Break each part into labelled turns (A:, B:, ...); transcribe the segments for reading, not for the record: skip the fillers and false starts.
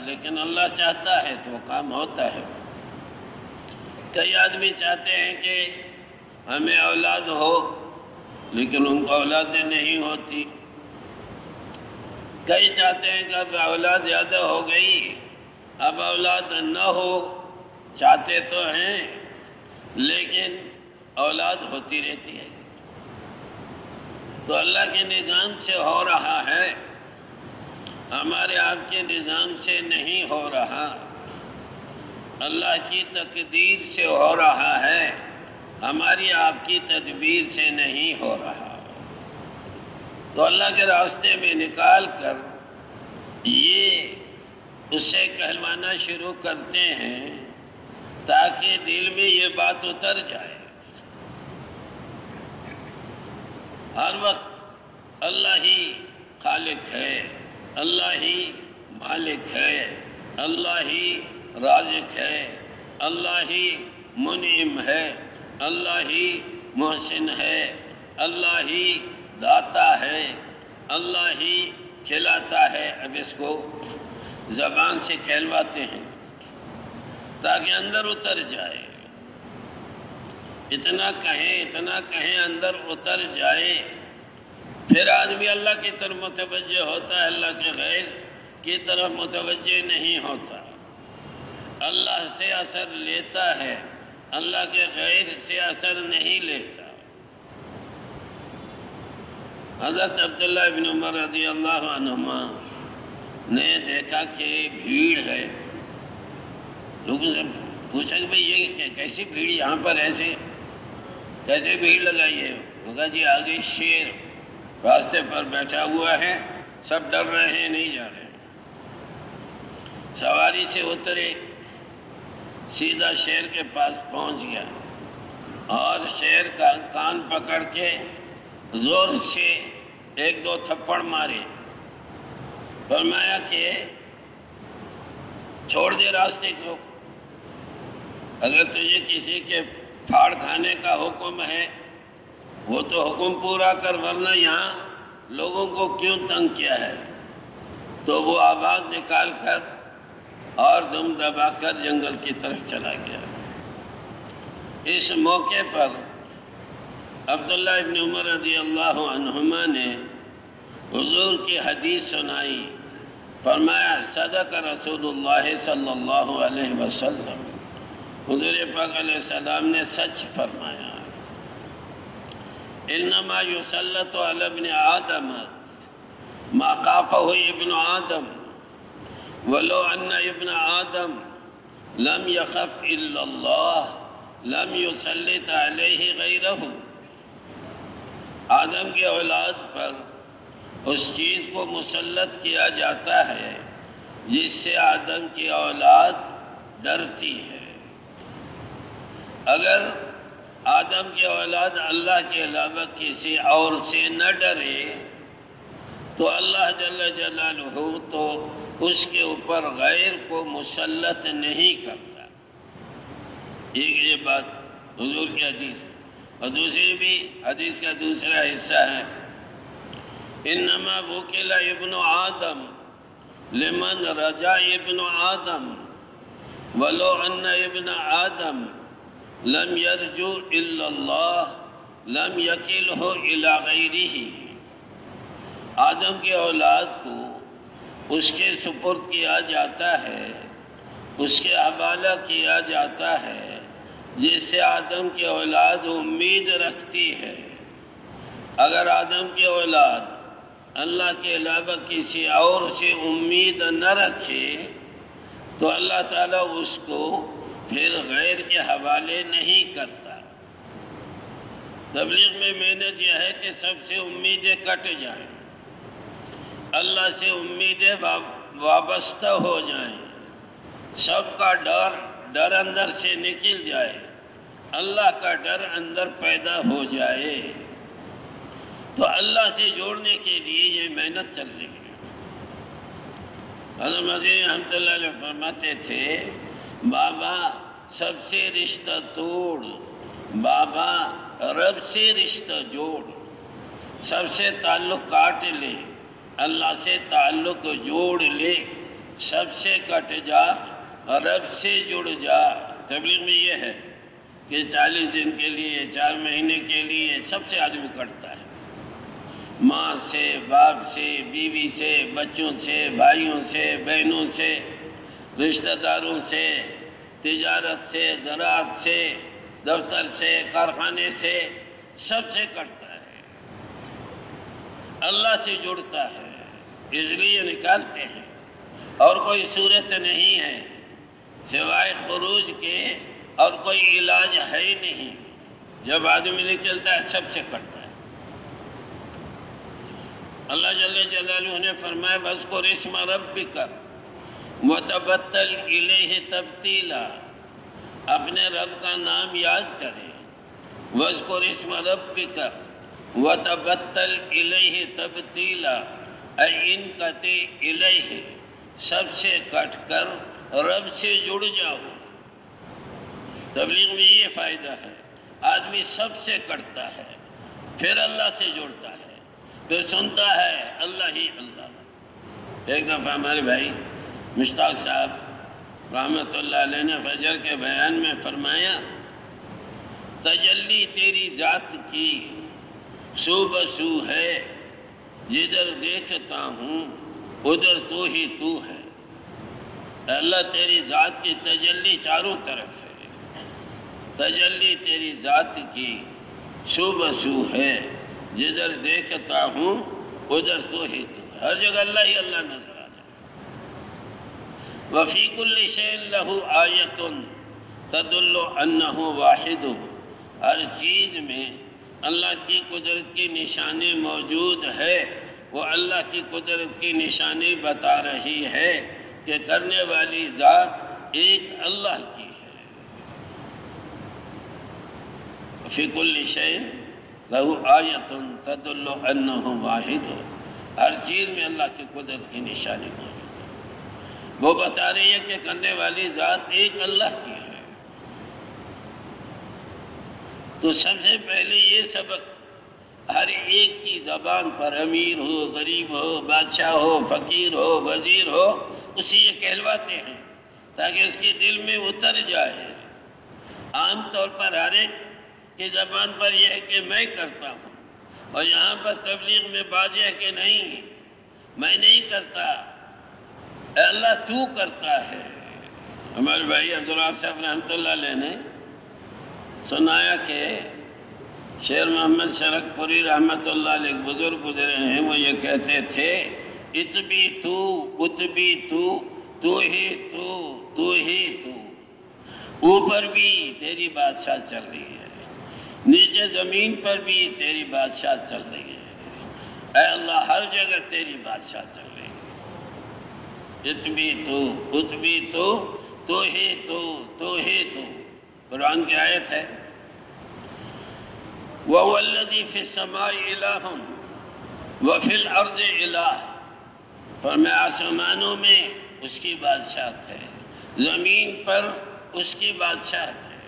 A: لیکن اللہ چاہتا ہے تو کام ہوتا ہے۔ کئی آدمی چاہتے ہیں کہ ہمیں اولاد ہو لیکن ان کو اولادیں نہیں ہوتی۔ کئی چاہتے ہیں کہ اب اولاد زیادہ ہو گئی، اب اولاد نہ ہو، چاہتے تو ہیں لیکن اولاد ہوتی رہتی ہے۔ تو اللہ کے نظام سے ہو رہا ہے، ہمارے آپ کے نظام سے نہیں ہو رہا، اللہ کی تقدیر سے ہو رہا ہے، ہماری آپ کی تدبیر سے نہیں ہو رہا۔ تو اللہ کے راستے میں نکال کر یہ اسے کہلوانا شروع کرتے ہیں تاکہ دل میں یہ بات اتر جائے۔ ہر وقت اللہ ہی خالق ہے، اللہ ہی مالک ہے، اللہ ہی رازق ہے، اللہ ہی منعم ہے، اللہ ہی محسن ہے، اللہ ہی داتا ہے، اللہ ہی کھلاتا ہے۔ اب اس کو زبان سے کہلواتے ہیں تاکہ اندر اتر جائے، اتنا کہیں اندر اتر جائے، پھر آدمی اللہ کی طرف متوجہ ہوتا ہے، اللہ کے غیر کی طرف متوجہ نہیں ہوتا، اللہ سے اثر لیتا ہے، اللہ کے غیر سے اثر نہیں لیتا۔ حضرت عبداللہ ابن عمر رضی اللہ عنہما نے دیکھا کہ بھیڑ ہے، لوگوں سے پوچھا کہ بھئی یہ کیسی بھیڑ یہاں پر ایسے کیسے بھیڑ لگائی ہے؟ وہ کہا جی آگے شیر راستے پر بیٹھا ہوا ہے، سب ڈر رہے ہیں، نہیں جا رہے۔ سواری سے اترے، سیدھا شیر کے پاس پہنچ گیا اور شیر کا کان پکڑ کے زور سے ایک دو تھپڑ مارے، فرمایا کہ چھوڑ دے راستے کو، اگر تجھے کسی کے پھاڑ کھانے کا حکم ہے وہ تو حکم پورا کر، ورنہ یہاں لوگوں کو کیوں تنگ کیا ہے؟ تو وہ آواز نکال کر اور دم دبا کر جنگل کی طرف چلا گیا۔ اس موقع پر عبداللہ ابن عمر رضی اللہ عنہما نے حضور کی حدیث سنائی، فرمایا صدق رسول اللہ صلی اللہ علیہ وسلم، حضور پاک علیہ السلام نے سچ فرمایا، انما یسلط علی ابن آدم ما خافہ ابن آدم ولو ان ابن آدم لم یخف الا اللہ لم یسلط علیہ غیرہ۔ آدم کے اولاد پر اس چیز کو مسلط کیا جاتا ہے جس سے آدم کی اولاد ڈرتی ہے۔ اگر آدم کی اولاد اللہ کے علاوہ کسی اور سے نہ ڈرے تو اللہ جل جلالہ تو اس کے اوپر غیر کو مسلط نہیں کرتا۔ یہ بات حضور کی حدیث، اور دوسری بھی حدیث کا دوسرا حصہ ہے، انما وکل ابن آدم لمن رجا ابن آدم ولو ان ابن آدم لم یرجو الا اللہ لم یکلہ الی غیرہ۔ آدم کے اولاد کو اس کے سپرد کیا جاتا ہے، اس کے حوالہ کیا جاتا ہے جس سے آدم کی اولاد امید رکھتی ہے۔ اگر آدم کی اولاد اللہ کے علاوہ کسی اور سے امید نہ رکھے تو اللہ تعالیٰ اس کو پھر غیر کے حوالے نہیں کرتا۔ تبلیغ میں محنت یہ ہے کہ سب سے امیدیں کٹ جائیں، اللہ سے امیدیں وابستہ ہو جائیں، سب کا ڈر اندر سے نکل جائے، اللہ کا ڈر اندر پیدا ہو جائے۔ تو اللہ سے جوڑنے کے لیے یہ محنت چل رہی ہے۔ حضرت مدنی رحمۃ اللہ علیہ فرماتے تھے، بابا سب سے رشتہ توڑ، بابا رب سے رشتہ جوڑ، سب سے تعلق کاٹ لے، اللہ سے تعلق جوڑ لے، سب سے کٹ جا، رب سے جڑ جا۔ تبلیغ میں یہ ہے کہ 40 دن کے لیے، 4 مہینے کے لیے سب سے آدمی کٹتا ہے، ماں سے، باپ سے، بیوی سے، بچوں سے، بھائیوں سے، بہنوں سے، رشتہ داروں سے، تجارت سے، زراعت سے، دفتر سے، کارخانے سے، سب سے کٹتا ہے، اللہ سے جڑتا ہے، اس لیے نکالتے ہیں۔ اور کوئی صورت نہیں ہے سوائے خروج کے، اور کوئی علاج ہے ہی نہیں۔ جب آدمی نکلتا ہے سب سے کٹتا ہے۔ اللہ جل جلالہ نے فرمایا وَاذْكُرِ اسْمَ رَبِّكَ وَتَبَتَّلْ إِلَيْهِ تَبْتِيلًا، اپنے رب کا نام یاد کریں۔ وَاذْكُرِ اسْمَ رَبِّكَ وَتَبَتَّلْ إِلَيْهِ تَبْتِيلًا، اے انقطع الیہ، سب سے کٹ کر رب سے جڑ جاؤ۔ تبلیغ میں یہ فائدہ ہے، آدمی سب سے کٹتا ہے، پھر اللہ سے جڑتا ہے، پھر سنتا ہے اللہ ہی اللہ۔ ایک دفعہ ہمارے بھائی مشتاق صاحب رحمت اللہ علیہ نے فجر کے بیان میں فرمایا تجلی تیری ذات کی سو بسو ہے، جدھر دیکھتا ہوں ادھر تو ہی تو ہے۔ اللہ تیری ذات کی تجلی چاروں طرف ہے، تجلی تیری ذات کی سو بسو ہے، جدھر دیکھتا ہوں ادھر تو ہی تو ہے، ہر جگہ اللہ ہی اللہ نظر آ جائے۔ وَفِي كُلِّ شَيْءٍ لَهُ آیَةٌ تَدُلُّ أَنَّهُ وَاحِدٌ، ہر چیز میں اللہ کی قدرت کی نشانی موجود ہے، وہ اللہ کی قدرت کی نشانی بتا رہی ہے کہ کرنے والی ذات ایک اللہ کی ہے۔ فِي كُلِّ شَيْءٍ لَهُ آیَةٌ تَدُلُّ أَنَّهُ وَاحِدٌ، ہر چیز میں اللہ کی قدرت کی نشانی موجود ہے، وہ بتا رہی ہے کہ کرنے والی ذات ایک اللہ کی ہے۔ تو سب سے پہلے یہ سبق ہر ایک کی زبان پر، امیر ہو، غریب ہو، بادشاہ ہو، فقیر ہو، وزیر ہو، اسے یہ کہلواتے ہیں تاکہ اس کے دل میں اتر جائے۔ عام طور پر ہر ایک کی زبان پر یہ ہے کہ میں کرتا ہوں، اور یہاں پر تبلیغ میں بات یہ ہے کہ نہیں، میں نہیں کرتا، اے اللہ تو کرتا ہے۔ ہمارے بھائی عبدالرحمن صاحب رحمۃ اللہ علیہ نے سنایا کہ شیر محمد شرک پوری رحمت اللہ علیہ بزرگ گزرے ہیں، وہ یہ کہتے تھے اتبی تو اتبی تو ہی تو ہی تو، اوپر بھی تیری بادشاہ چل رہی ہے، نیچے زمین پر بھی تیری بادشاہ چل رہی ہے، اے اللہ ہر جگہ تیری بادشاہ چل رہی ہے۔ اتبی تو ہی تو ہی تو، قرآن کی آیت ہے وَهُوَ الَّذِي فِي السَّمَاءِ إِلَٰهٌ وَفِي الْأَرْضِ إِلَٰهٌ، فرمایا آسمانوں میں اس کی بادشاہت ہے، زمین پر اس کی بادشاہت ہے۔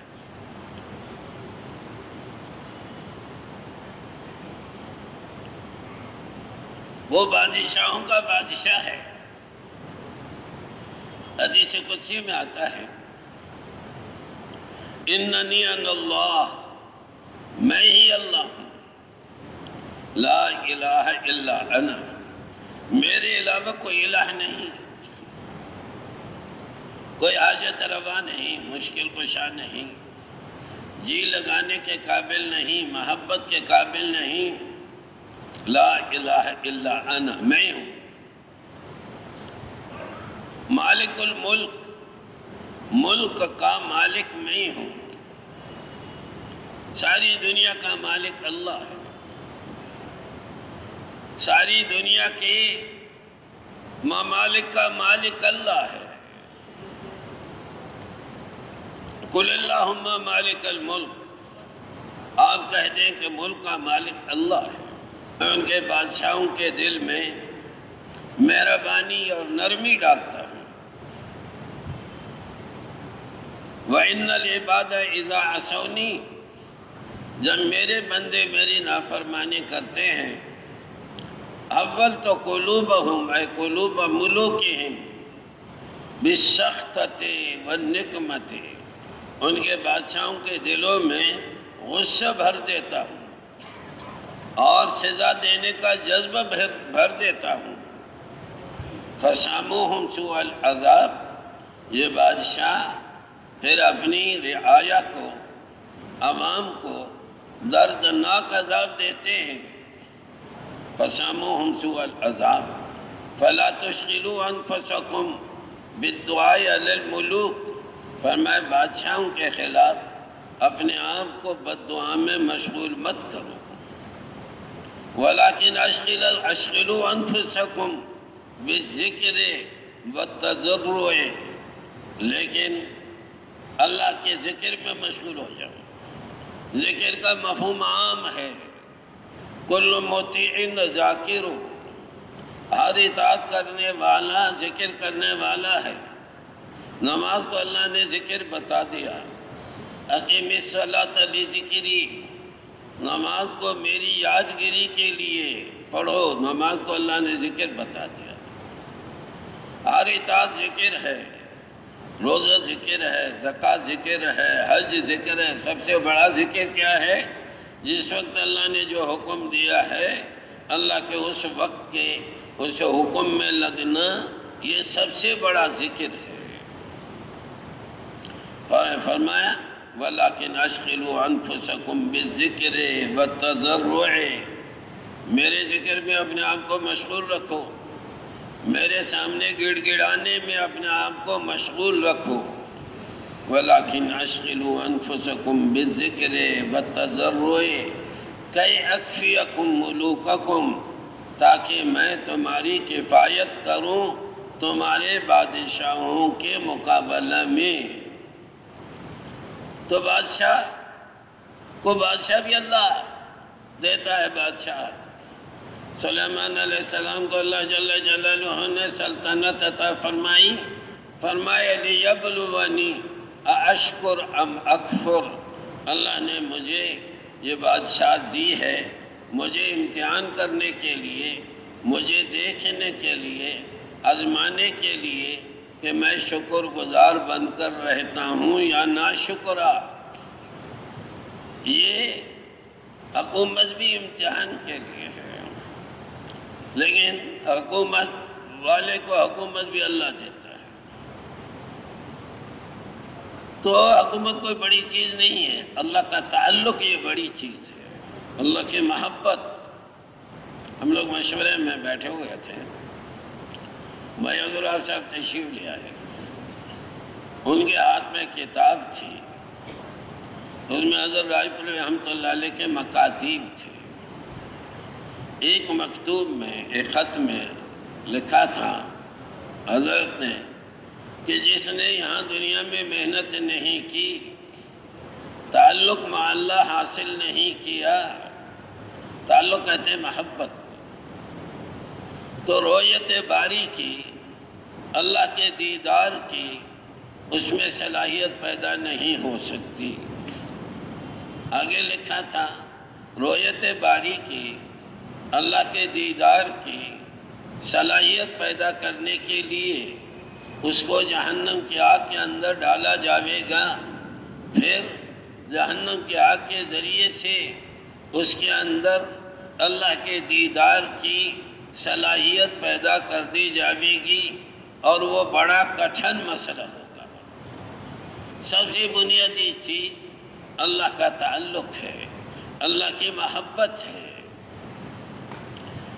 A: وہ بادشاہوں کا بادشاہ ہے۔ حدیث قدسی میں آتا ہے اننی انا اللہ، میں ہی اللہ ہوں، لا الہ الا انا، میرے علاوہ کوئی الہ نہیں، کوئی حاجت روا نہیں، مشکل کشا نہیں، جی لگانے کے قابل نہیں، محبت کے قابل نہیں، لا الہ الا انا، میں ہوں۔ مالک الملک، ملک کا مالک میں ہوں، ساری دنیا کا مالک اللہ ہے، ساری دنیا کے ممالک کا مالک اللہ ہے۔ قل اللہم مالک الملک، آپ کہہ دیں کہ ملک کا مالک اللہ ہے۔ میں ان کے بادشاہوں کے دل میں مہربانی اور نرمی ڈالتا ہوں۔ وَإِنَّ الْعِبَادَ إِذَا عَصَوْنِي، جب میرے بندے میری نافرمانی کرتے ہیں، اول تو قلوبہم اے قلوب ملوکہم، بالسخطۃ والنقمۃ، ان کے بادشاہوں کے دلوں میں غصہ بھر دیتا ہوں اور سزا دینے کا جذبہ بھر دیتا ہوں۔ فساموہم سوء العذاب، یہ بادشاہ پھر اپنی رعایا کو، عوام کو دردناک عذاب دیتے ہیں۔ فساموہم سوء العذاب فلا تشغلوا انفسکم بالدعاء علی الملوک، فرمائے بادشاہوں کے خلاف اپنے آپ کو بد دعا میں مشغول مت کرو۔ ولیکن اشغلوا انفسکم بالذکر والتضرع، لیکن اللہ کے ذکر میں مشغول ہو جاؤ۔ ذکر کا مفہوم عام ہے، کل مطیع ذاکر، ہر اطاعت کرنے والا ذکر کرنے والا ہے۔ نماز کو اللہ نے ذکر بتا دیا، اقیم الصلاۃ لذکری، نماز کو میری یادگیری کے لیے پڑھو، نماز کو اللہ نے ذکر بتا دیا۔ ہر اطاعت ذکر ہے، روزہ ذکر ہے، زکوٰۃ ذکر ہے، حج ذکر ہے۔ سب سے بڑا ذکر کیا ہے؟ جس وقت اللہ نے جو حکم دیا ہے، اللہ کے اس وقت کے اس حکم میں لگنا، یہ سب سے بڑا ذکر ہے۔ اور فرمایا وَلَكِنْ أَشْغِلُوا أَنفُسَكُمْ بِالذِّكْرِ وَالتَّضَرُّعِ، میرے ذکر میں اپنے آپ کو مشغول رکھو، میرے سامنے گڑ گڑانے میں اپنے آپ کو مشغول رکھو۔ وَلَكِنْ أَشْغِلُوا أَنفُسَكُمْ بِالذِّكْرِ وَالتَّضَرُّعِ كَيْ أَكْفِيَكُمْ مُلُوكَكُمْ، تاکہ میں تمہاری کفایت کروں تمہارے بادشاہوں کے مقابلہ میں۔ تو بادشاہ کو بادشاہ بھی اللہ دیتا ہے۔ بادشاہ سلیمان علیہ السلام کو اللہ جل جلالہ نے سلطنت عطا فرمائی، فرمایا لیبلونی ااشکر ام اکفر، اللہ نے مجھے یہ بادشاہ دی ہے مجھے امتحان کرنے کے لیے، مجھے دیکھنے کے لیے، آزمانے کے لیے کہ میں شکر گزار بن کر رہتا ہوں یا ناشکرا۔ یہ حکومت بھی امتحان کے لیے ہے، لیکن حکومت والے کو حکومت بھی اللہ دیتا ہے۔ تو حکومت کوئی بڑی چیز نہیں ہے، اللہ کا تعلق یہ بڑی چیز ہے، اللہ کی محبت۔ ہم لوگ مشورے میں بیٹھے ہوئے تھے، بھائی عبداللہ صاحب تشریف لے آئے، ان کے ہاتھ میں کتاب تھی، اس میں حضرت رائے پور رحمۃ اللہ علیہ کے مکاتیب تھے۔ ایک مکتوب میں، ایک خط میں لکھا تھا حضرت نے کہ جس نے یہاں دنیا میں محنت نہیں کی، تعلق مع اللہ حاصل نہیں کیا، تعلق کہتے ہیں محبت، تو رؤیت باری کی، اللہ کے دیدار کی، اس میں صلاحیت پیدا نہیں ہو سکتی۔ آگے لکھا تھا رؤیت باری کی، اللہ کے دیدار کی صلاحیت پیدا کرنے کے لیے اس کو جہنم کی آگ کے اندر ڈالا جاوے گا، پھر جہنم کی آگ کے ذریعے سے اس کے اندر اللہ کے دیدار کی صلاحیت پیدا کر دی جاوے گی، اور وہ بڑا کٹھن مسئلہ ہوگا۔ سب سے بنیادی چیز اللہ کا تعلق ہے، اللہ کی محبت ہے۔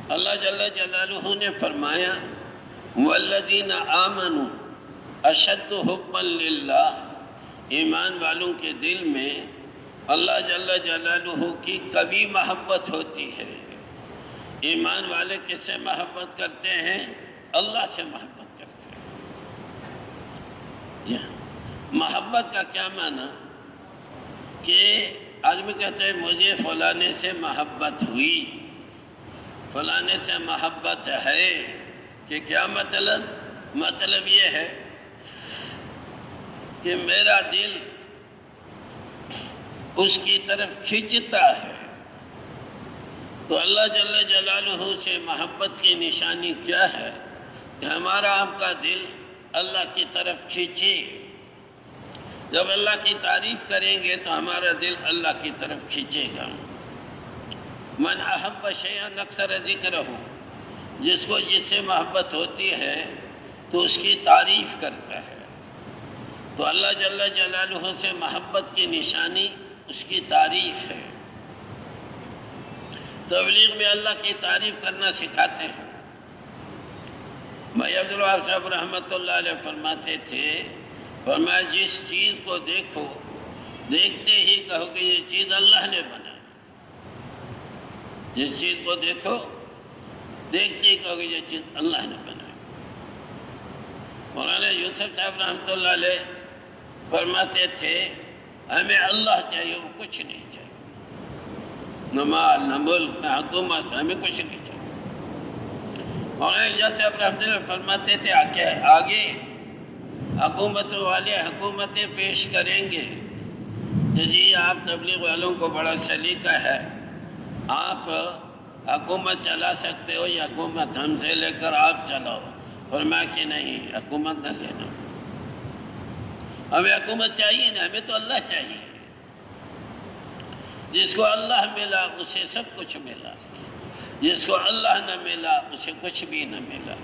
A: اللہ جل جلالہ نے فرمایا والذین آمنوا اشد حبا للہ، ایمان والوں کے دل میں اللہ جل جلالہ کی کبھی محبت ہوتی ہے۔ ایمان والے کس سے محبت کرتے ہیں؟ اللہ سے محبت کرتے ہیں۔ محبت کا کیا معنی؟ کہ آدمی کہتے ہیں مجھے فلانے سے محبت ہوئی، فلانے سے محبت ہے، کہ کیا مطلب؟ مطلب یہ ہے کہ میرا دل اس کی طرف کھنچتا ہے۔ تو اللہ جل جلالہ سے محبت کی نشانی کیا ہے؟ کہ ہمارا آپ کا دل اللہ کی طرف کھینچے. جب اللہ کی تعریف کریں گے تو ہمارا دل اللہ کی طرف کھینچے گا. من احب شیئا اکثر ذکرہ، جس کو جس سے محبت ہوتی ہے تو اس کی تعریف کرتا ہے. تو اللہ جل جلالہ سے محبت کی نشانی اس کی تعریف ہے. تبلیغ میں اللہ کی تعریف کرنا سکھاتے ہیں. بھائی عبدالوہاب صاحب رحمۃ اللہ علیہ فرماتے تھے، فرمایا جس چیز کو دیکھو دیکھتے ہی کہو کہ یہ چیز اللہ نے بنائی. جس چیز کو دیکھو دیکھتے ہی کہو کہ یہ چیز اللہ نے بنائی. مولانا یوسف صاحب رحمۃ اللہ علیہ فرماتے تھے ہمیں اللہ چاہیے، وہ کچھ نہیں چاہیے. نہ مال، نہ ملک، نہ حکومت، ہمیں کچھ نہیں چاہیے. مولانا اجاز صاحب رحمۃ اللہ فرماتے تھے آگے حکومت والے حکومتیں پیش کریں گے کہ جی آپ تبلیغ والوں کو بڑا سلیقہ ہے، آپ حکومت چلا سکتے ہو، یہ حکومت ہم سے لے کر آپ چلاؤ. فرمایا کہ نہیں، حکومت نہ لینا، ہمیں حکومت چاہیے نہیں، ہمیں تو اللہ چاہیے. جس کو اللہ ملا اسے سب کچھ ملا، جس کو اللہ نہ ملا اسے کچھ بھی نہ ملا.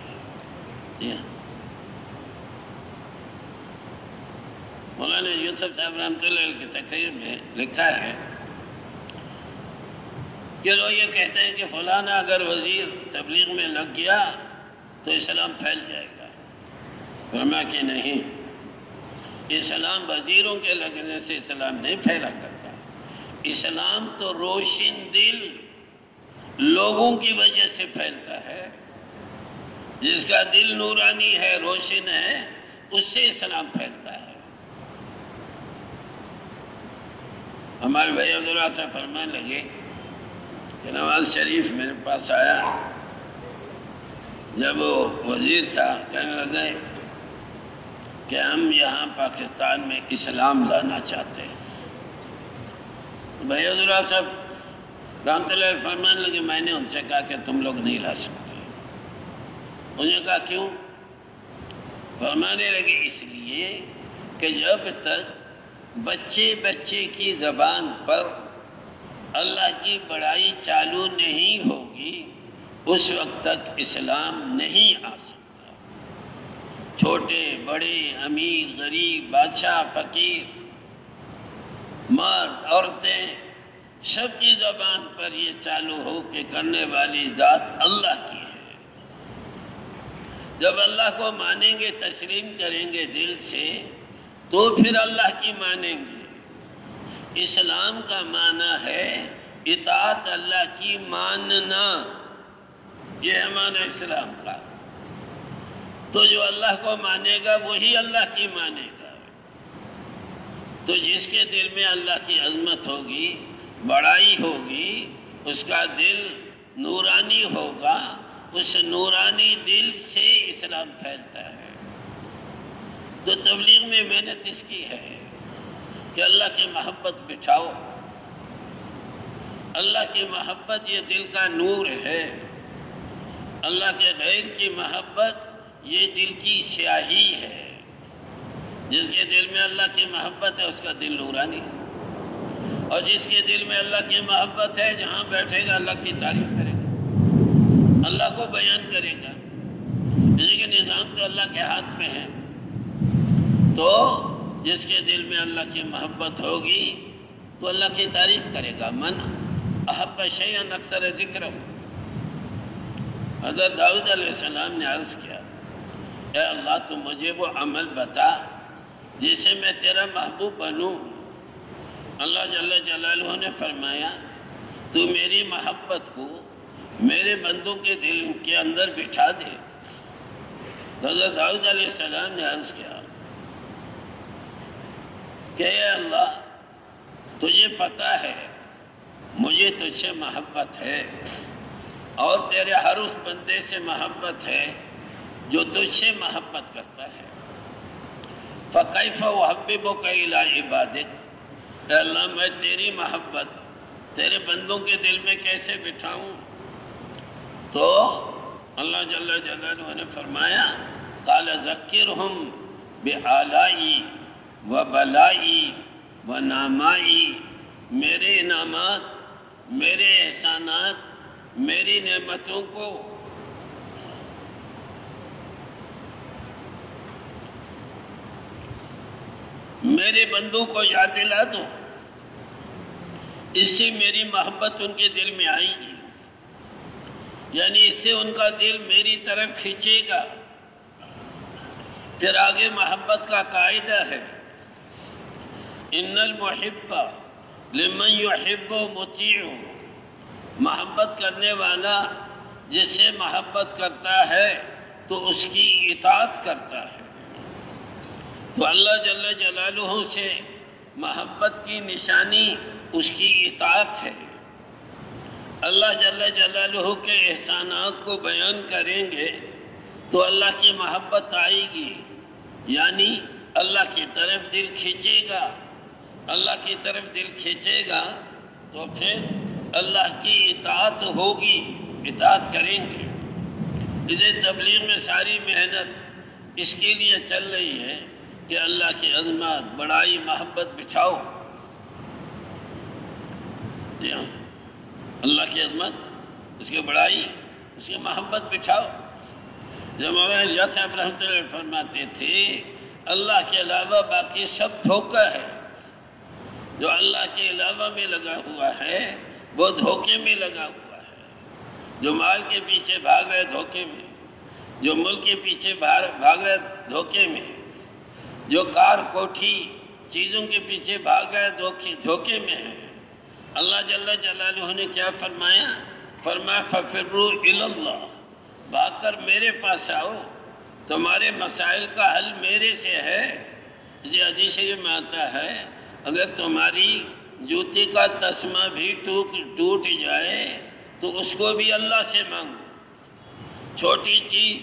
A: مولانا یوسف صاحب رحمۃ اللہ علیہ کی تقریر میں لکھا ہے کہ لوگ یہ کہتے ہیں کہ فلانا اگر وزیر تبلیغ میں لگ گیا تو اسلام پھیل جائے گا. فرمایا کہ نہیں، اسلام وزیروں کے لگنے سے اسلام نہیں پھیلا کرتا. اسلام تو روشن دل لوگوں کی وجہ سے پھیلتا ہے. جس کا دل نورانی ہے، روشن ہے، اس سے اسلام پھیلتا ہے. ہمارے بھائی عبداللہ صاحب فرمانے لگے کہ نواز شریف میرے پاس آیا، جب وہ وزیر تھا، کہنے لگے کہ ہم یہاں پاکستان میں اسلام لانا چاہتے ہیں. بھائی عبداللہ صاحب رحمۃ اللہ فرمانے لگے میں نے ان سے کہا کہ تم لوگ نہیں لا سکتے. انہوں نے کہا کیوں؟ فرمانے لگے اس لیے کہ جب تک بچے کی زبان پر اللہ کی بڑائی چالو نہیں ہوگی اس وقت تک اسلام نہیں آ سکتا. چھوٹے بڑے، امیر غریب، بادشاہ فقیر، مرد عورتیں، سب کی زبان پر یہ چالو ہو کہ کرنے والی ذات اللہ کی ہے. جب اللہ کو مانیں گے، تسلیم کریں گے دل سے، تو پھر اللہ کی مانیں گے. اسلام کا معنی ہے اطاعت اللہ کی ماننا، یہ ہے معنی اسلام کا. تو جو اللہ کو مانے گا وہی اللہ کی مانے گا. تو جس کے دل میں اللہ کی عظمت ہوگی، بڑائی ہوگی، اس کا دل نورانی ہوگا، اس نورانی دل سے اسلام پھیلتا ہے. تو تبلیغ میں محنت اس کی ہے کہ اللہ کی محبت بٹھاؤ. اللہ کی محبت یہ دل کا نور ہے. اللہ کے غیر کی محبت یہ دل کی سیاہی ہے. جس کے دل میں اللہ کی محبت ہے اس کا دل نورانی، اور جس کے دل میں اللہ کی محبت ہے جہاں بیٹھے گا اللہ کی تعریف کرے گا، اللہ کو بیان کرے گا. یعنی کہ نظام تو اللہ کے ہاتھ میں ہے. تو جس کے دل میں اللہ کی محبت ہوگی تو اللہ کی تعریف کرے گا. من احب شیئا اکثر ذکرہ. حضرت داؤد علیہ السلام نے عرض کیا، اے اللہ تو مجھے وہ عمل بتا جس سے میں تیرا محبوب بنوں. اللہ جل جلالہ نے فرمایا تو میری محبت کو میرے بندوں کے دل کے اندر بٹھا دے. حضرت داؤد علیہ السلام نے عرض کیا کہ اے اللہ تجھے پتہ ہے مجھے تجھ سے محبت ہے اور تیرے ہر اس بندے سے محبت ہے جو تجھ سے محبت کرتا ہے. فَكَيْفَ أُحَبِّبُكَ إِلَىٰ عِبَادِكَ. اے اللہ میں تیری محبت تیرے بندوں کے دل میں کیسے بٹھاؤں؟ تو اللہ جل جلالہ نے فرمایا قال ذکرہم بآلائی و بلائی و نعمائی، میرے انعامات، میرے احسانات، میری نعمتوں کو میرے بندوں کو یاد دلا دو، اس سے میری محبت ان کے دل میں آئے گی، یعنی اس سے ان کا دل میری طرف کھینچے گا۔ پھر آگے محبت کا قاعدہ ہے، ان المحب لمن یحب مطیع، محبت کرنے والا جس سے محبت کرتا ہے تو اس کی اطاعت کرتا ہے۔ تو اللہ جل جلالہ سے محبت کی نشانی اس کی اطاعت ہے۔ اللہ جل جلالہ کے احسانات کو بیان کریں گے تو اللہ کی محبت آئے گی، یعنی اللہ کی طرف دل کھینچے گا۔ اللہ کی طرف دل کھینچے گا تو پھر اللہ کی اطاعت ہوگی، اطاعت کریں گے۔ اسے تبلیغ میں ساری محنت اس کے لیے چل رہی ہے کہ اللہ کی عظمت، بڑائی، محبت بچھاؤ۔ جی ہاں، اللہ کی عظمت، اس کی بڑائی، اس کی محبت بچھاؤ۔ جب مولانا الیاس صاحب رحمۃ اللہ علیہ فرماتے تھے اللہ کے علاوہ باقی سب دھوکہ ہے، جو اللہ کے علاوہ میں لگا ہوا ہے وہ دھوکے میں لگا ہوا ہے۔ جو مال کے پیچھے بھاگ رہے دھوکے میں، جو ملک کے پیچھے بھاگ رہے دھوکے میں، جو کار کوٹھی چیزوں کے پیچھے بھاگ رہے دھوکے میں ہے۔ اللہ جل جلالہ نے کیا فرمایا؟ فرمایا فَفِرُّوا إِلَى اللَّهِ، بھاگ کر میرے پاس آؤ، تمہارے مسائل کا حل میرے سے ہے۔ یہ حدیث شریف میں آتا ہے اگر تمہاری جوتی کا تسمہ بھی ٹوٹ جائے تو اس کو بھی اللہ سے مانگو، چھوٹی چیز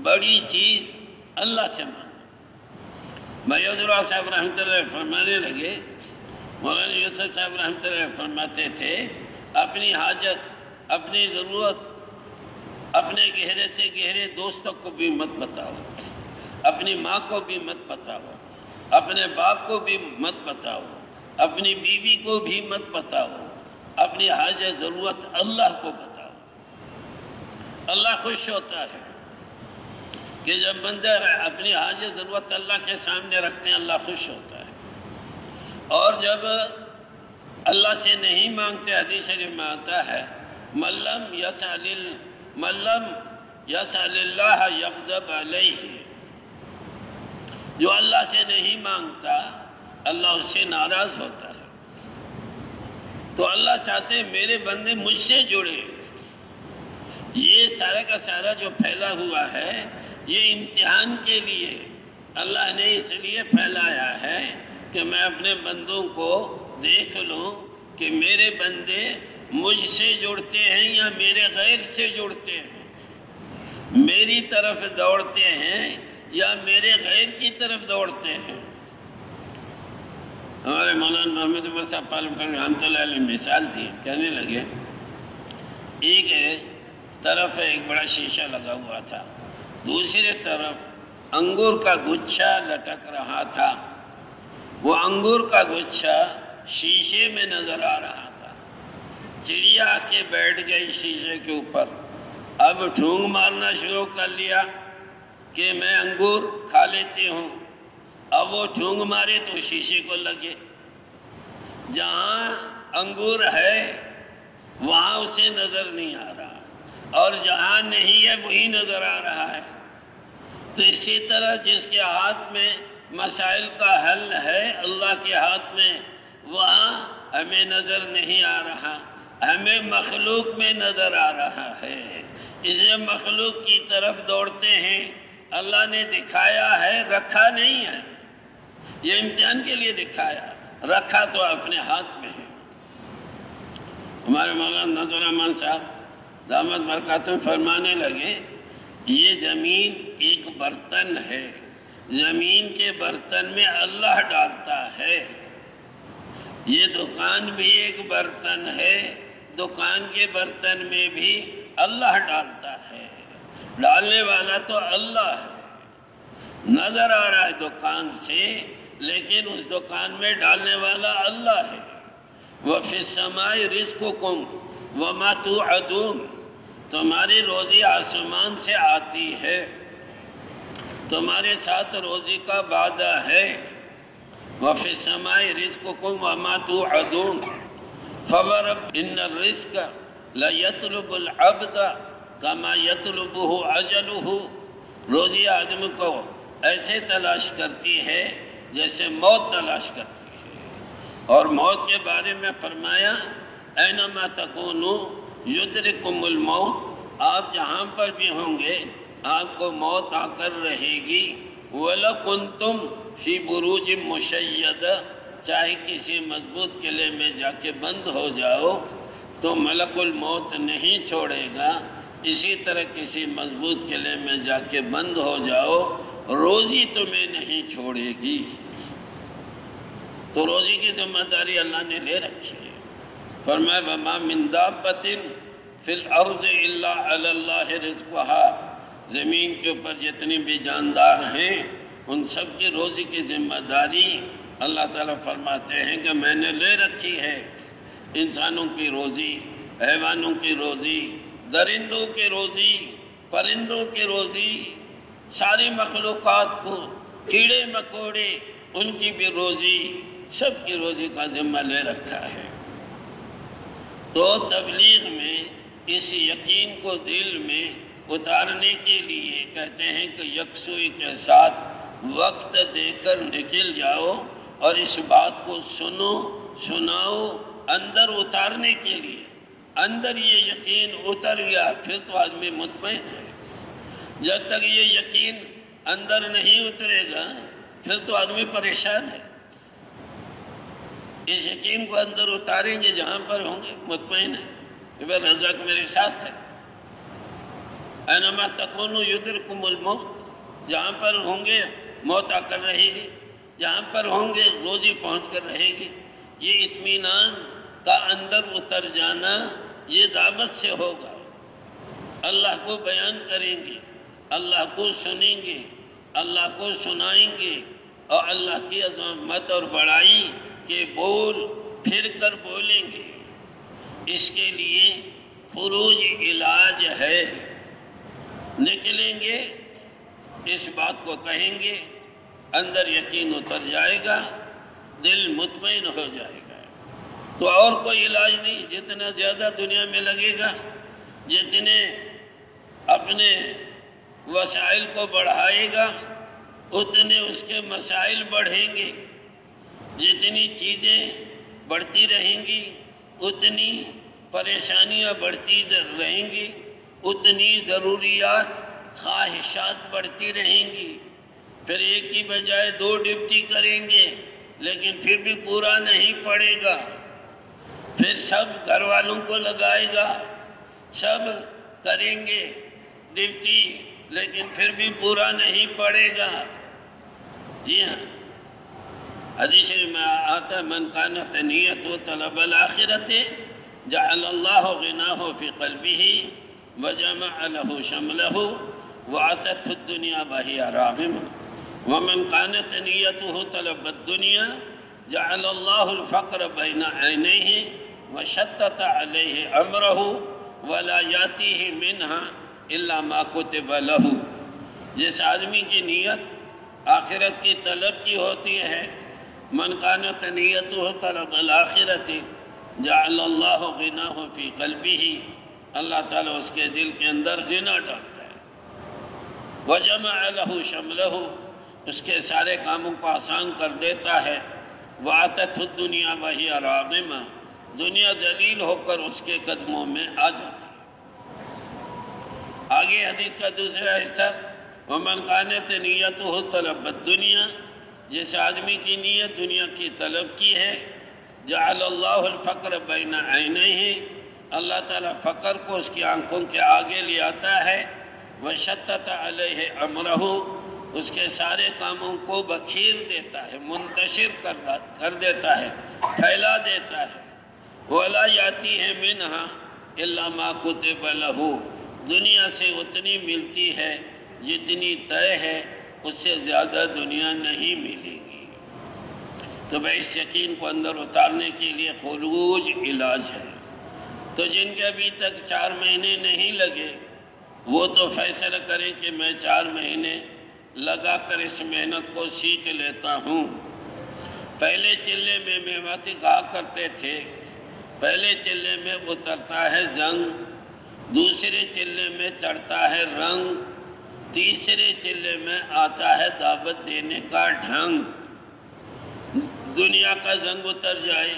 A: بڑی چیز اللہ سے مانگو۔ میعود صاحب رحمۃ اللہ فرمانے لگے، مولانا یوسف صاحب رحمۃ اللہ فرماتے تھے اپنی حاجت، اپنی ضرورت اپنے گہرے سے گہرے دوستوں کو بھی مت بتاؤ، اپنی ماں کو بھی مت بتاؤ، اپنے باپ کو بھی مت بتاؤ، اپنی بیوی کو بھی مت بتاؤ، اپنی حاجت ضرورت اللہ کو بتاؤ۔ اللہ خوش ہوتا ہے کہ جب بندہ اپنی حاجت ضرورت اللہ کے سامنے رکھتے ہیں، اللہ خوش ہوتا ہے۔ اور جب اللہ سے نہیں مانگتے، حدیث شریف میں آتا ہے من لم یسأل اللہ یغضب علیہ، جو اللہ سے نہیں مانگتا اللہ اس سے ناراض ہوتا ہے۔ تو اللہ چاہتے ہیں میرے بندے مجھ سے جڑے۔ یہ سارا کا سارا جو پھیلا ہوا ہے یہ امتحان کے لیے اللہ نے اس لیے پھیلایا ہے کہ میں اپنے بندوں کو دیکھ لوں کہ میرے بندے مجھ سے جڑتے ہیں یا میرے غیر سے جڑتے ہیں، میری طرف دوڑتے ہیں یا میرے غیر کی طرف دوڑتے ہیں۔ ہمارے مولانا محمد عمر صاحب پالم رحمۃ اللہ علیہ مثال دی، کہنے لگے ایک طرف ایک بڑا شیشہ لگا ہوا تھا، دوسری طرف انگور کا گچھا لٹک رہا تھا۔ وہ انگور کا گچھا شیشے میں نظر آ رہا تھا۔ چڑیا آ کے بیٹھ گئی شیشے کے اوپر، اب ڈھونگ مارنا شروع کر لیا کہ میں انگور کھا لیتی ہوں۔ اب وہ ڈھونگ مارے تو شیشے کو لگے، جہاں انگور ہے وہاں اسے نظر نہیں آ رہا، اور جہاں نہیں ہے وہی نظر آ رہا ہے۔ تو اسی طرح جس کے ہاتھ میں مسائل کا حل ہے اللہ کے ہاتھ میں، وہاں ہمیں نظر نہیں آ رہا، ہمیں مخلوق میں نظر آ رہا ہے۔ اسے مخلوق کی طرف دوڑتے ہیں۔ اللہ نے دکھایا ہے، رکھا نہیں ہے، یہ امتحان کے لیے دکھایا، رکھا تو اپنے ہاتھ میں ہے۔ ہمارے مولانا نذر الرحمن صاحب دامت برکاتہم فرمانے لگے یہ زمین ایک برتن ہے، زمین کے برتن میں اللہ ڈالتا ہے۔ یہ دکان بھی ایک برتن ہے، دکان کے برتن میں بھی اللہ ڈالتا ہے، ڈالنے والا تو اللہ ہے۔ نظر آ رہا ہے دکان سے، لیکن اس دکان میں ڈالنے والا اللہ ہے۔ وَفِي السَّمَاءِ رِزْقُكُمْ وَمَا تُوعَدُونَ، تمہاری روزی آسمان سے آتی ہے، تمہارے ساتھ روزی کا وعدہ ہے۔ وَفِي السَّمَاءِ رِزْقُكُمْ وَمَا تُوعَدُونَ فَوَرَبِّ إِنَّ الرِّزْقَ لَيَطْلُبُ الْعَبْدَ كَمَا يَطْلُبُهُ أَجَلُهُ، روزی آدمی کو ایسے تلاش کرتی ہے جیسے موت تلاش کرتی ہے، اور موت کے بارے میں فرمایا اینما تکونوا یدرککم الموت، آپ جہاں پر بھی ہوں گے آپ کو موت آ کر رہے گی۔ وَلَكُنْتُمْ فِي بُرُوجٍ مُشَيَّدَةٍ، چاہے کسی مضبوط قلعے میں جا کے بند ہو جاؤ تو ملک الموت نہیں چھوڑے گا، اسی طرح کسی مضبوط قلعے میں جا کے بند ہو جاؤ روزی تمہیں نہیں چھوڑے گی۔ تو روزی کی ذمہ داری اللہ نے لے رکھی ہے۔ فرمایا وَمَا مِن دَابَّةٍ فِي الْأَرْضِ إِلَّا عَلَى اللَّهِ رِزْقُهَا، زمین کے اوپر جتنی بھی جاندار ہیں ان سب کی روزی کی ذمہ داری اللہ تعالیٰ فرماتے ہیں کہ میں نے لے رکھی ہے۔ انسانوں کی روزی، حیوانوں کی روزی، درندوں کی روزی، پرندوں کی روزی، ساری مخلوقات کو، کیڑے مکوڑے ان کی بھی روزی، سب کی روزی کا ذمہ لے رکھا ہے۔ تو تبلیغ میں اس یقین کو دل میں اتارنے کے لیے کہتے ہیں کہ یکسوئی کے ساتھ وقت دے کر نکل جاؤ اور اس بات کو سنو، سناؤ، اندر اتارنے کے لیے۔ اندر یہ یقین اتر گیا پھر تو آدمی مطمئن ہے، جب تک یہ یقین اندر نہیں اترے گا پھر تو آدمی پریشان ہے۔ اس یقین کو اندر اتاریں گے جہاں پر ہوں گے مطمئن ہے کہ بھئی رزق میرے ساتھ ہے۔ اینما تکونوا یدرککم الموت، جہاں پر ہوں گے موت آ کر رہے گی، جہاں پر ہوں گے روزی پہنچ کر رہے گی۔ یہ اطمینان کا اندر اتر جانا یہ دعوت سے ہوگا۔ اللہ کو بیان کریں گے، اللہ کو سنیں گے، اللہ کو سنائیں گے، اور اللہ کی عظمت اور بڑائی کے بول پھر کر بولیں گے۔ اس کے لیے خروج علاج ہے، نکلیں گے اس بات کو کہیں گے، اندر یقین اتر جائے گا، دل مطمئن ہو جائے گا۔ تو اور کوئی علاج نہیں، جتنا زیادہ دنیا میں لگے گا، جتنے اپنے وسائل کو بڑھائے گا اتنے اس کے مسائل بڑھیں گے، جتنی چیزیں بڑھتی رہیں گی اتنی پریشانیاں بڑھتی رہیں گی، اتنی ضروریات خواہشات بڑھتی رہیں گی۔ پھر ایک کی بجائے 2 ڈپٹی کریں گے لیکن پھر بھی پورا نہیں پڑے گا، پھر سب گھر والوں کو لگائے گا، سب کریں گے ڈپٹی لیکن پھر بھی پورا نہیں پڑے گا۔ جی ہاں، حدیث میں آتا ہے من کانت نیتہ طلب الآخرۃ جعل اللہ غناہ فی قلبہ وجمع له شملہ واتته الدنیا وہی راغمہ ومن کانت نیتہ طلب الدنیا جعل اللہ الفقر بین عینیہ وشتت علیہ امرہ ولا یاتیہ منہا الا ما کتب لہ۔ جس آدمی کی نیت آخرت کی طلب کی ہوتی ہے، من کانت نیتہ طلب الآخرۃ جعل اللہ غناہ فی قلبہ، اللہ تعالیٰ اس کے دل کے اندر غنا ڈالتا ہے۔ وجمع لہ شملہ، اس کے سارے کاموں کو آسان کر دیتا ہے۔ واتته الدنیا وہی راغمہ، دنیا ذلیل ہو کر اس کے قدموں میں آ جاتی ہے۔ آگے حدیث کا دوسرا حصہ ومن کانت نیتہ طلب الدنیا، جس آدمی کی نیت دنیا کی طلب کی ہے، جعل اللہ الفقر بین عینیہ، اللہ تعالیٰ فقر کو اس کی آنکھوں کے آگے لے آتا ہے۔ وشتت علیہ امرہ، اس کے سارے کاموں کو بکھیر دیتا ہے، منتشر کر دیتا ہے، پھیلا دیتا ہے۔ ولا یاتیہ منہا الا ما کتب لہ، دنیا سے اتنی ملتی ہے جتنی طے ہے اس سے زیادہ دنیا نہیں ملے گی۔ تو بھائی اس یقین کو اندر اتارنے کے لیے خروج علاج ہے۔ تو جن کے ابھی تک 4 مہینے نہیں لگے وہ تو فیصلہ کریں کہ میں 4 مہینے لگا کر اس محنت کو سیکھ لیتا ہوں۔ پہلے چلے میں میواتی کہا کرتے تھے، پہلے چلے میں اترتا ہے زنگ، دوسرے چلے میں چڑھتا ہے رنگ، تیسرے چلے میں آتا ہے دعوت دینے کا ڈھنگ۔ دنیا کا زنگ اتر جائے،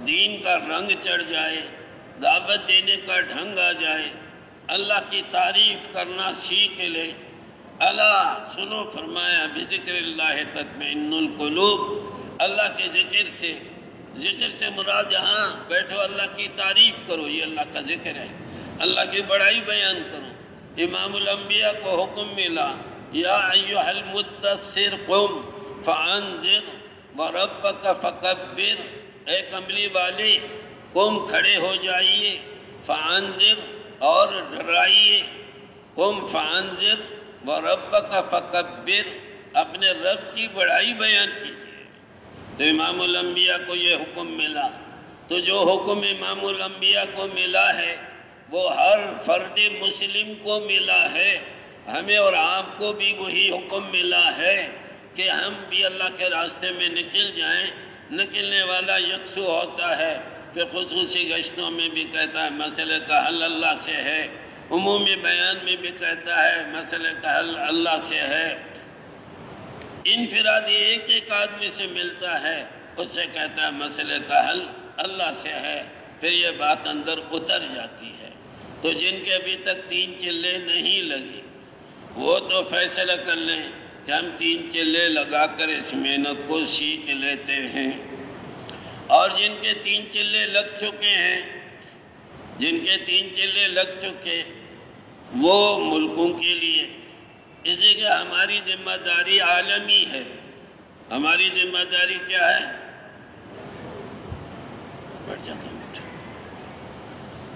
A: دین کا رنگ چڑھ جائے، دعوت دینے کا ڈھنگ آ جائے، اللہ کی تعریف کرنا سیکھ لے۔ اللہ سنو فرمایا بذکر اللہ تطمئن القلوب، اللہ کے ذکر سے مراد جہاں بیٹھو اللہ کی تعریف کرو، یہ اللہ کا ذکر ہے، اللہ کی بڑائی بیان کرو۔ امام الانبیاء کو حکم ملا، یا ایھا المدثر قم فانذر وربک فکبر، اے کملی والے قم کھڑے ہو جائیے، فانذر اور ڈرائیے، قم فانذر وربک فکبر، اپنے رب کی بڑائی بیان کیجیے۔ تو امام الانبیاء کو یہ حکم ملا، تو جو حکم امام الانبیاء کو ملا ہے وہ ہر فرد مسلم کو ملا ہے، ہمیں اور آپ کو بھی وہی حکم ملا ہے کہ ہم بھی اللہ کے راستے میں نکل جائیں۔ نکلنے والا یکسو ہوتا ہے، کہ خصوصی گشتوں میں بھی کہتا ہے مسئلے کا حل اللہ سے ہے، عمومی بیان میں بھی کہتا ہے مسئلے کا حل اللہ سے ہے، انفرادی ایک آدمی سے ملتا ہے اس سے کہتا ہے مسئلے کا حل اللہ سے ہے، پھر یہ بات اندر اتر جاتی ہے۔ تو جن کے ابھی تک 3 چلے نہیں لگی وہ تو فیصلہ کر لیں کہ ہم 3 چلے لگا کر اس محنت کو سیکھ لیتے ہیں، اور جن کے 3 چلے لگ چکے ہیں، جن کے 3 چلے لگ چکے وہ ملکوں کے لیے، اس لیے کہ ہماری ذمہ داری عالمی ہے۔ ہماری ذمہ داری کیا ہے؟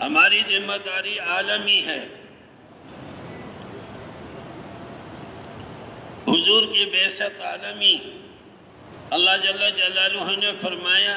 A: ہماری ذمہ داری عالمی ہے۔ حضور کی بعثت عالمی، اللہ جل جلالہ نے فرمایا